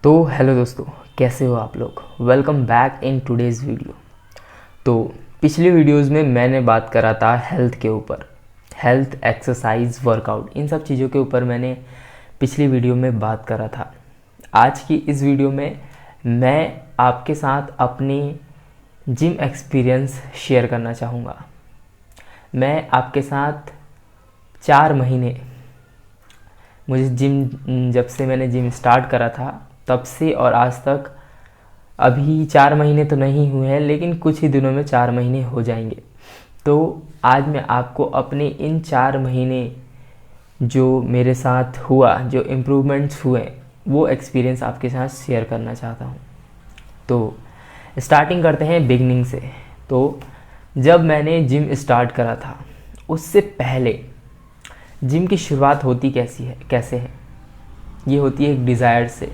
तो हेलो दोस्तों, कैसे हो आप लोग। Welcome back in today's video. तो पिछली वीडियोस में मैंने बात करा था हेल्थ के ऊपर, हेल्थ, एक्सरसाइज, वर्कआउट, इन सब चीज़ों के ऊपर मैंने पिछली वीडियो में बात करा था। आज की इस वीडियो में मैं आपके साथ अपनी जिम एक्सपीरियंस शेयर करना चाहूँगा। मैं आपके साथ 4 महीने, मुझे जब से मैंने जिम स्टार्ट करा था तब से और आज तक, अभी 4 महीने तो नहीं हुए हैं लेकिन कुछ ही दिनों में 4 महीने हो जाएंगे। तो आज मैं आपको अपने इन 4 महीने जो मेरे साथ हुआ, जो इम्प्रूवमेंट्स हुए, वो एक्सपीरियंस आपके साथ शेयर करना चाहता हूँ। तो स्टार्टिंग करते हैं बिगनिंग से। तो जब मैंने जिम स्टार्ट करा था उससे पहले जिम की शुरुआत होती कैसे है, ये होती है एक डिज़ायर से।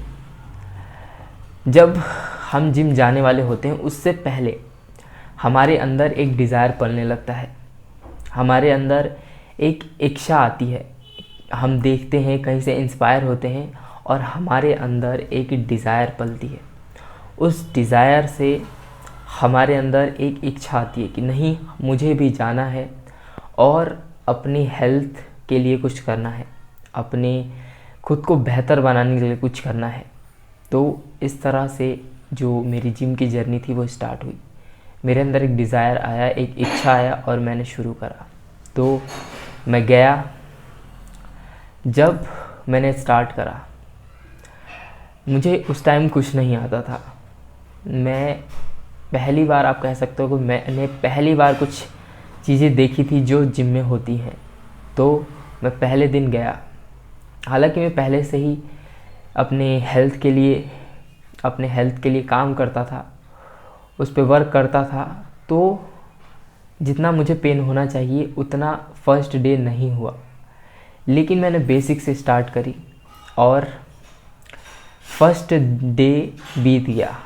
जब हम जिम जाने वाले होते हैं उससे पहले हमारे अंदर एक डिज़ायर पलने लगता है, हमारे अंदर एक इच्छा आती है। हम देखते हैं, कहीं से इंस्पायर होते हैं और हमारे अंदर एक डिज़ायर पलती है। उस डिज़ायर से हमारे अंदर एक इच्छा आती है कि नहीं, मुझे भी जाना है और अपनी हेल्थ के लिए कुछ करना है, अपने खुद को बेहतर बनाने के लिए कुछ करना है। तो इस तरह से जो मेरी जिम की जर्नी थी वो स्टार्ट हुई। मेरे अंदर एक डिज़ायर आया, एक इच्छा आया और मैंने शुरू करा। तो मैं गया। जब मैंने स्टार्ट करा, मुझे उस टाइम कुछ नहीं आता था। मैं पहली बार, आप कह सकते हो कि मैंने पहली बार कुछ चीज़ें देखी थी जो जिम में होती हैं। तो मैं पहले दिन गया। हालांकि मैं पहले से ही अपने हेल्थ के लिए काम करता था, उस पर वर्क करता था। तो जितना मुझे पेन होना चाहिए उतना फर्स्ट डे नहीं हुआ, लेकिन मैंने बेसिक से स्टार्ट करी और फर्स्ट डे बीत गया।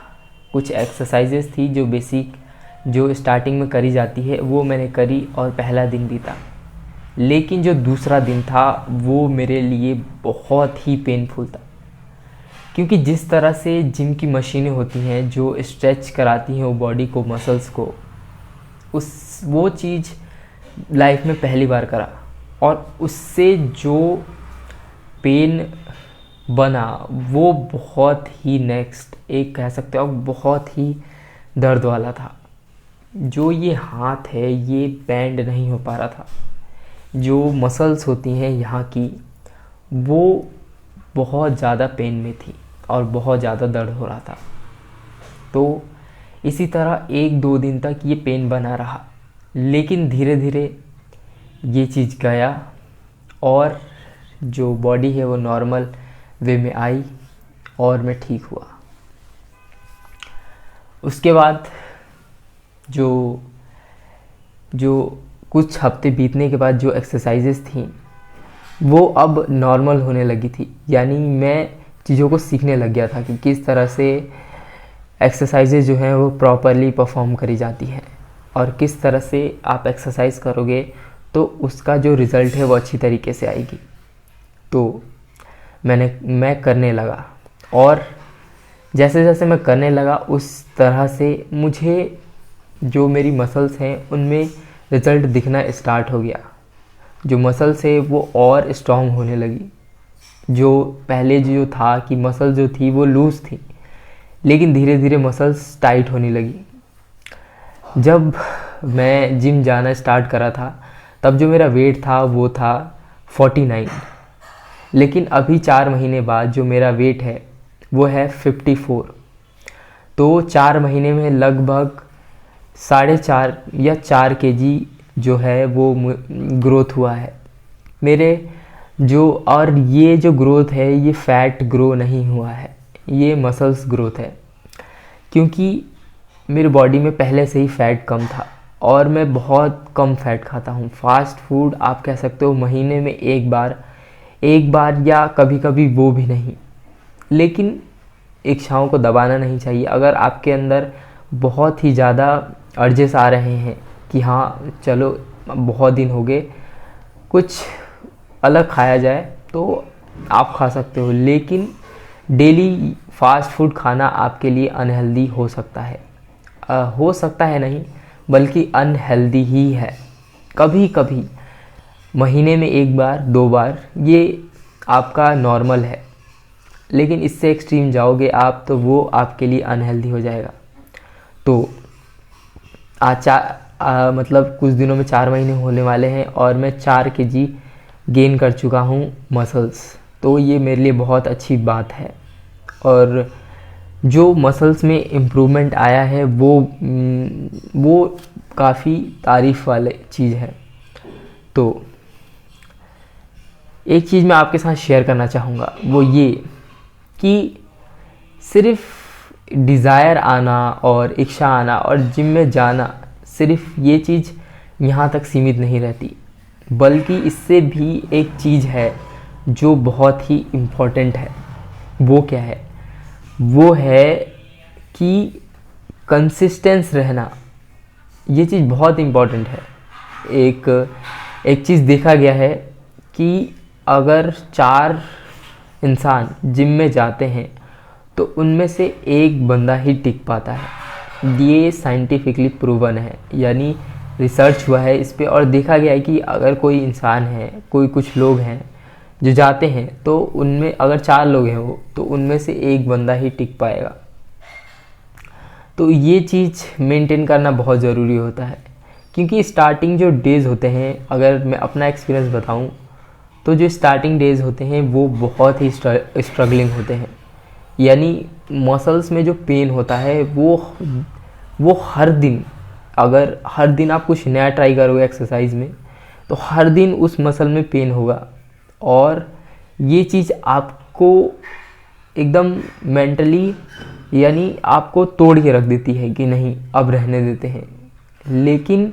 कुछ एक्सरसाइजेस थी जो बेसिक, जो स्टार्टिंग में करी जाती है, वो मैंने करी और पहला दिन बीता। लेकिन जो दूसरा दिन था वो मेरे लिए बहुत ही पेनफुल था, क्योंकि जिस तरह से जिम की मशीनें होती हैं जो स्ट्रेच कराती हैं वो बॉडी को, मसल्स को, वो चीज़ लाइफ में पहली बार करा और उससे जो पेन बना वो बहुत ही नेक्स्ट, एक कह सकते हो बहुत ही दर्द वाला था। जो ये हाथ है ये बेंड नहीं हो पा रहा था, जो मसल्स होती हैं यहाँ की वो बहुत ज़्यादा पेन में थी और बहुत ज़्यादा दर्द हो रहा था। तो इसी तरह 1-2 दिन तक ये पेन बना रहा, लेकिन धीरे धीरे ये चीज़ गया और जो बॉडी है वो नॉर्मल वे में आई और मैं ठीक हुआ। उसके बाद जो कुछ हफ्ते बीतने के बाद जो एक्सरसाइजेस थी वो अब नॉर्मल होने लगी थी। यानी मैं चीज़ों को सीखने लग गया था कि किस तरह से एक्सरसाइजेज जो हैं वो प्रॉपरली परफॉर्म करी जाती हैं और किस तरह से आप एक्सरसाइज करोगे तो उसका जो रिज़ल्ट है वो अच्छी तरीके से आएगी। तो मैं करने लगा और जैसे जैसे मैं करने लगा उस तरह से मुझे जो मेरी मसल्स हैं उनमें रिज़ल्ट दिखना स्टार्ट हो गया। जो मसल्स है वो और स्ट्रॉन्ग होने लगी। जो पहले जो था कि मसल जो थी वो लूज़ थी, लेकिन धीरे धीरे मसल्स टाइट होने लगी। जब मैं जिम जाना स्टार्ट करा था तब जो मेरा वेट था वो था 49, लेकिन अभी 4 महीने बाद जो मेरा वेट है वो है 54। तो 4 महीने में लगभग 4.5 या 4 kg जो है वो ग्रोथ हुआ है मेरे जो। और ये जो ग्रोथ है ये फैट ग्रो नहीं हुआ है, ये मसल्स ग्रोथ है, क्योंकि मेरी बॉडी में पहले से ही फैट कम था और मैं बहुत कम फैट खाता हूँ। फास्ट फूड आप कह सकते हो महीने में एक बार या कभी कभी वो भी नहीं। लेकिन इच्छाओं को दबाना नहीं चाहिए। अगर आपके अंदर बहुत ही ज़्यादा अर्जेस आ रहे हैं कि हाँ चलो बहुत दिन हो गए कुछ अलग खाया जाए, तो आप खा सकते हो, लेकिन डेली फास्ट फूड खाना आपके लिए अनहेल्दी हो सकता है, हो सकता है नहीं बल्कि अनहेल्दी ही है। कभी कभी महीने में 1 बार 2 बार ये आपका नॉर्मल है, लेकिन इससे एक्सट्रीम जाओगे आप तो वो आपके लिए अनहेल्दी हो जाएगा। तो आज मतलब कुछ दिनों में 4 महीने होने वाले हैं और मैं 4 kg गेन कर चुका हूँ मसल्स। तो ये मेरे लिए बहुत अच्छी बात है, और जो मसल्स में इम्प्रूवमेंट आया है वो काफ़ी तारीफ़ वाले चीज़ है। तो एक चीज़ मैं आपके साथ शेयर करना चाहूँगा, वो ये कि सिर्फ डिज़ायर आना और इच्छा आना और जिम में जाना, सिर्फ ये चीज़ यहाँ तक सीमित नहीं रहती, बल्कि इससे भी एक चीज़ है जो बहुत ही इम्पोर्टेंट है। वो क्या है? वो है कि कंसिस्टेंस रहना। ये चीज़ बहुत इम्पोर्टेंट है। एक चीज़ देखा गया है कि अगर 4 इंसान जिम में जाते हैं तो उनमें से 1 बंदा ही टिक पाता है। ये साइंटिफिकली प्रूवन है, यानी रिसर्च हुआ है इस पे, और देखा गया है कि अगर कोई इंसान है, कुछ लोग हैं जो जाते हैं, तो उनमें अगर 4 लोग हैं वो, तो उनमें से 1 बंदा ही टिक पाएगा। तो ये चीज़ मेंटेन करना बहुत ज़रूरी होता है, क्योंकि स्टार्टिंग जो डेज़ होते हैं, अगर मैं अपना एक्सपीरियंस बताऊं, तो जो स्टार्टिंग डेज़ होते हैं वो बहुत ही स्ट्रगलिंग होते हैं। यानी मसल्स में जो पेन होता है वो हर दिन, अगर हर दिन आप कुछ नया ट्राई करोगे एक्सरसाइज में, तो हर दिन उस मसल में पेन होगा, और ये चीज़ आपको एकदम मेंटली, यानी आपको तोड़ के रख देती है कि नहीं अब रहने देते हैं। लेकिन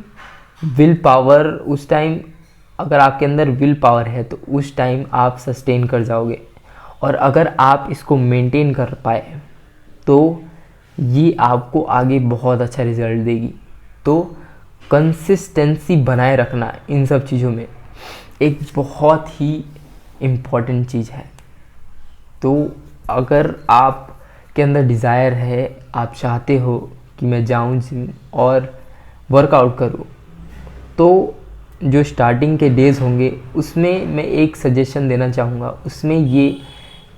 विल पावर उस टाइम, अगर आपके अंदर विल पावर है तो उस टाइम आप सस्टेन कर जाओगे, और अगर आप इसको मेंटेन कर पाए तो ये आपको आगे बहुत अच्छा रिजल्ट देगी। तो कंसिस्टेंसी बनाए रखना इन सब चीज़ों में एक बहुत ही इम्पॉर्टेंट चीज़ है। तो अगर आप के अंदर डिज़ायर है, आप चाहते हो कि मैं जाऊं जिम और वर्कआउट करूं, तो जो स्टार्टिंग के डेज़ होंगे उसमें मैं एक सजेशन देना चाहूँगा, उसमें ये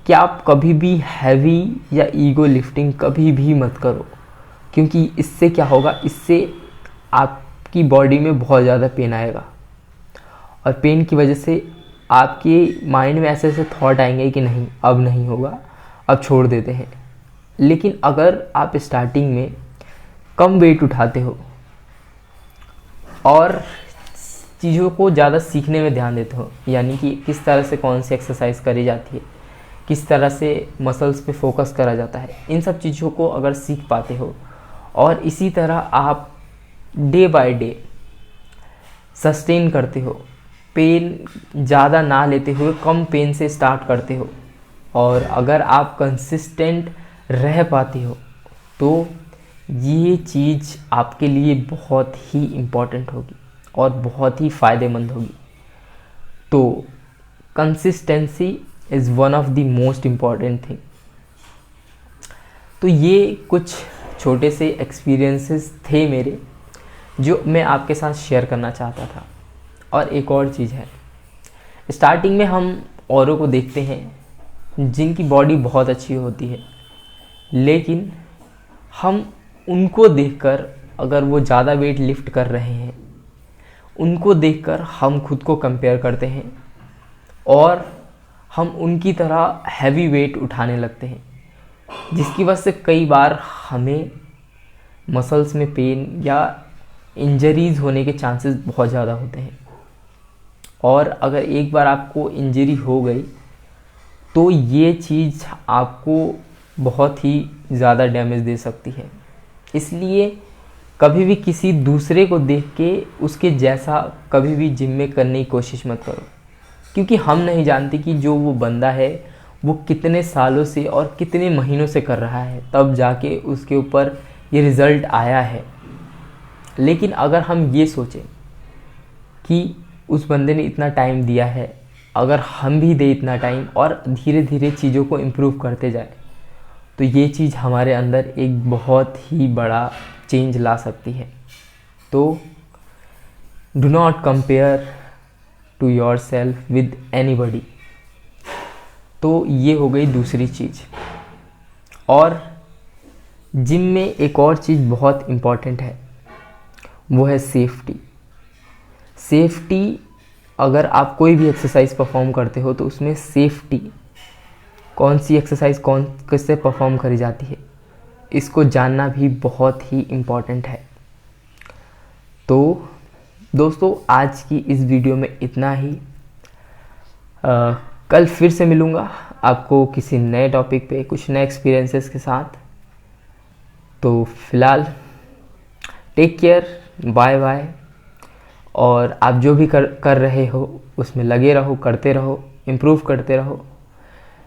कि आप कभी भी हैवी या ईगो लिफ्टिंग कभी भी मत करो, क्योंकि इससे क्या होगा, इससे आपकी बॉडी में बहुत ज़्यादा पेन आएगा, और पेन की वजह से आपके माइंड में ऐसे ऐसे थॉट आएंगे कि नहीं अब नहीं होगा, अब छोड़ देते हैं। लेकिन अगर आप स्टार्टिंग में कम वेट उठाते हो और चीज़ों को ज़्यादा सीखने में ध्यान देते हो, यानी कि किस तरह से कौन सी एक्सरसाइज करी जाती है, किस तरह से मसल्स पे फोकस करा जाता है, इन सब चीज़ों को अगर सीख पाते हो, और इसी तरह आप डे बाय डे सस्टेन करते हो, पेन ज़्यादा ना लेते हुए कम पेन से स्टार्ट करते हो, और अगर आप कंसिस्टेंट रह पाते हो, तो ये चीज़ आपके लिए बहुत ही इम्पॉर्टेंट होगी और बहुत ही फ़ायदेमंद होगी। तो consistency is one of the most important thing. तो ये कुछ छोटे से एक्सपीरियंसेस थे मेरे, जो मैं आपके साथ शेयर करना चाहता था। और एक और चीज़ है, स्टार्टिंग में हम औरों को देखते हैं जिनकी बॉडी बहुत अच्छी होती है, लेकिन हम उनको देखकर, अगर वो ज़्यादा वेट लिफ्ट कर रहे हैं, उनको देखकर हम खुद को कंपेयर करते हैं और हम उनकी तरह हैवी वेट उठाने लगते हैं, जिसकी वजह से कई बार हमें मसल्स में पेन या इंजरीज़ होने के चांसेस बहुत ज़्यादा होते हैं। और अगर एक बार आपको इंजरी हो गई तो ये चीज़ आपको बहुत ही ज़्यादा डैमेज दे सकती है। इसलिए कभी भी किसी दूसरे को देख के उसके जैसा कभी भी जिम में करने की कोशिश मत करो, क्योंकि हम नहीं जानते कि जो वो बंदा है वो कितने सालों से और कितने महीनों से कर रहा है, तब जाके उसके ऊपर ये रिज़ल्ट आया है। लेकिन अगर हम ये सोचें कि उस बंदे ने इतना टाइम दिया है अगर हम भी दे इतना टाइम और धीरे धीरे चीज़ों को इम्प्रूव करते जाए तो ये चीज़ हमारे अंदर एक बहुत ही बड़ा चेंज ला सकती है। तो do not compare to yourself with anybody. तो ये हो गई दूसरी चीज़। और जिम में एक और चीज़ बहुत इम्पॉर्टेंट है, वो है सेफ्टी। सेफ्टी, अगर आप कोई भी एक्सरसाइज परफॉर्म करते हो तो उसमें सेफ्टी, कौन सी एक्सरसाइज कौन किससे परफॉर्म करी जाती है, इसको जानना भी बहुत ही इम्पॉर्टेंट है। तो दोस्तों, आज की इस वीडियो में इतना ही। कल फिर से मिलूँगा आपको किसी नए टॉपिक पे कुछ नए एक्सपीरियंसेस के साथ। तो फिलहाल टेक केयर, बाय बाय। और आप जो भी कर रहे हो उसमें लगे रहो, करते रहो, इम्प्रूव करते रहो।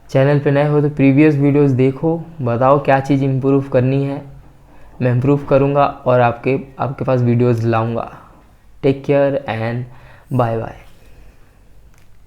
चैनल पे नए हो तो प्रीवियस वीडियोस देखो, बताओ क्या चीज़ इम्प्रूव करनी है, मैं इम्प्रूव करूँगा और आपके पास वीडियोस लाऊँगा। Take care and bye bye.